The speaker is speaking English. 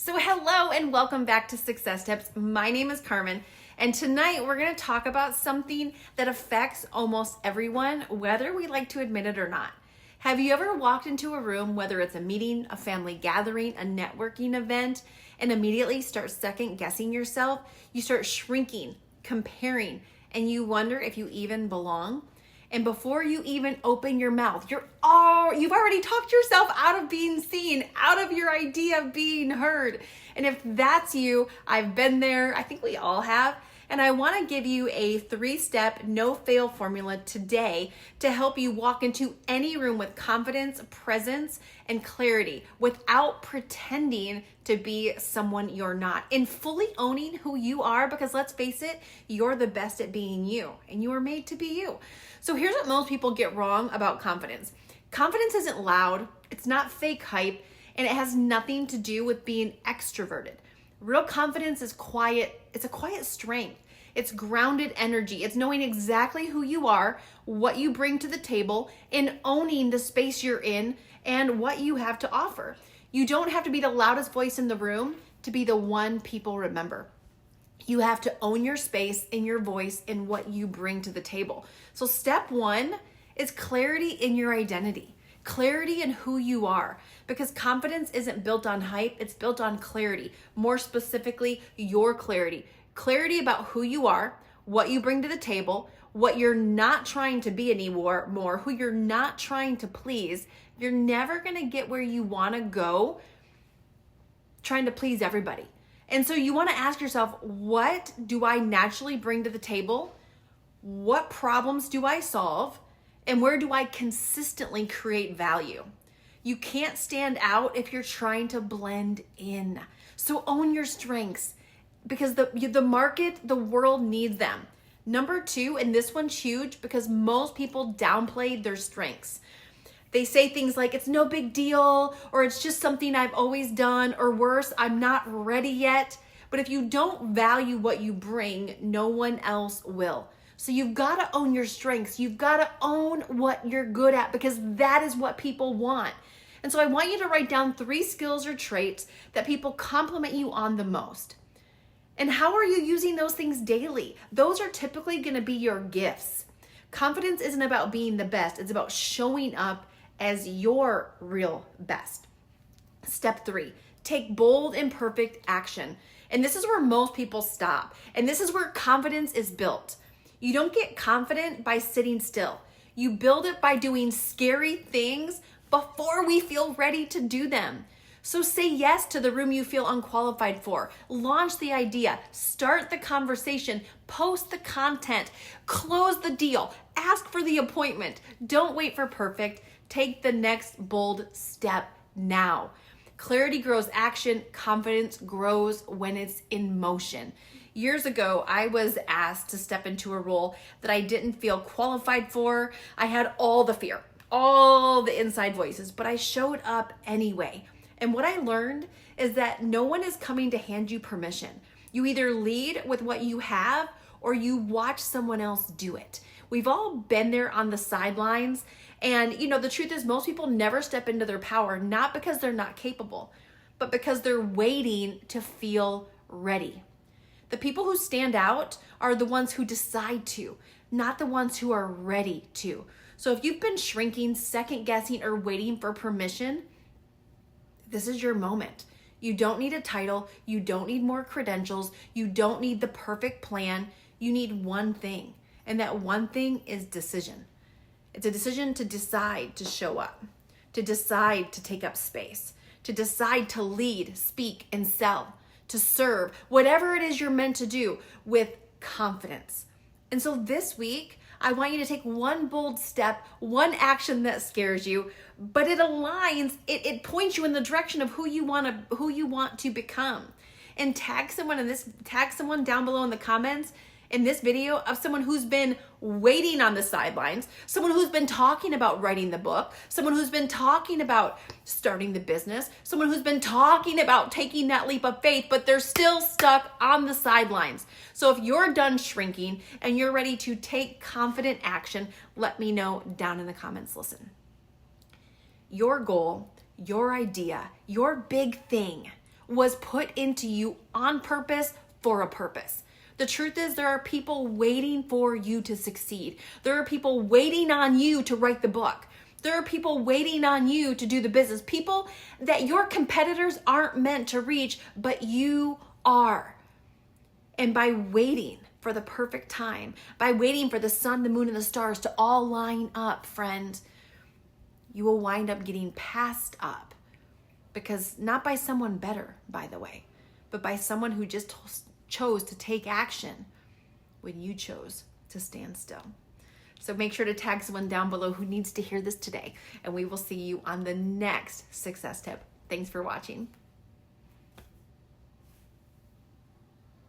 So hello and welcome back to Success Tips. My name is Carmen, and tonight we're going to talk about something that affects almost everyone, whether we like to admit it or not. Have you ever walked into a room, whether it's a meeting, a family gathering, a networking event, and immediately start second guessing yourself? You start shrinking, comparing, and you wonder if you even belong? And before you even open your mouth, you've already talked yourself out of being seen, out of your idea of being heard. And if that's you, I've been there. I think we all have. And I want to give you a 3-step no-fail formula today to help you walk into any room with confidence, presence, and clarity without pretending to be someone you're not, and fully owning who you are, because let's face it, you're the best at being you, and you were made to be you. So here's what most people get wrong about confidence. Confidence isn't loud, it's not fake hype, and it has nothing to do with being extroverted. Real confidence is quiet. It's a quiet strength. It's grounded energy. It's knowing exactly who you are, what you bring to the table, and owning the space you're in and what you have to offer. You don't have to be the loudest voice in the room to be the one people remember. You have to own your space and your voice and what you bring to the table. So step 1 is clarity in your identity. Clarity in who you are, because confidence isn't built on hype, it's built on clarity. More specifically, your clarity. Clarity about who you are, what you bring to the table, what you're not trying to be anymore, who you're not trying to please. You're never going to get where you want to go trying to please everybody. And so you want to ask yourself, what do I naturally bring to the table? What problems do I solve? And where do I consistently create value? You can't stand out if you're trying to blend in. So own your strengths, because the market, the world needs them. Number 2, and this one's huge because most people downplay their strengths. They say things like, it's no big deal, or it's just something I've always done, or worse, I'm not ready yet. But if you don't value what you bring, no one else will. So you've got to own your strengths. You've got to own what you're good at, because that is what people want. And so I want you to write down 3 skills or traits that people compliment you on the most. And how are you using those things daily? Those are typically going to be your gifts. Confidence isn't about being the best. It's about showing up as your real best. Step 3, take bold and perfect action. And this is where most people stop. And this is where confidence is built. You don't get confident by sitting still. You build it by doing scary things before we feel ready to do them. So say yes to the room you feel unqualified for. Launch the idea, start the conversation, post the content, close the deal, ask for the appointment. Don't wait for perfect. Take the next bold step now. Clarity grows action. Confidence grows when it's in motion. Years ago, I was asked to step into a role that I didn't feel qualified for. I had all the fear, all the inside voices, but I showed up anyway. And what I learned is that no one is coming to hand you permission. You either lead with what you have or you watch someone else do it. We've all been there on the sidelines. And the truth is, most people never step into their power, not because they're not capable, but because they're waiting to feel ready. The people who stand out are the ones who decide to, not the ones who are ready to. So if you've been shrinking, second guessing, or waiting for permission, this is your moment. You don't need a title. You don't need more credentials. You don't need the perfect plan. You need one thing. And that one thing is decision. It's a decision to decide to show up, to decide to take up space, to decide to lead, speak, and sell, to serve, whatever it is you're meant to do with confidence. And so this week, I want you to take one bold step, one action that scares you, but it aligns, it points you in the direction of who you want to become. And tag someone down below in the comments in this video of someone who's been waiting on the sidelines, someone who's been talking about writing the book, someone who's been talking about starting the business, someone who's been talking about taking that leap of faith, but they're still stuck on the sidelines. So if you're done shrinking and you're ready to take confident action, let me know down in the comments. Listen, your goal, your idea, your big thing, was put into you on purpose for a purpose. The truth is, there are people waiting for you to succeed. There are people waiting on you to write the book. There are people waiting on you to do the business. People that your competitors aren't meant to reach, but you are. And by waiting for the perfect time, by waiting for the sun, the moon, and the stars to all line up, friend, you will wind up getting passed up. Because not by someone better, by the way, but by someone who just chose to take action when you chose to stand still. So make sure to tag someone down below who needs to hear this today, and we will see you on the next success tip. Thanks for watching.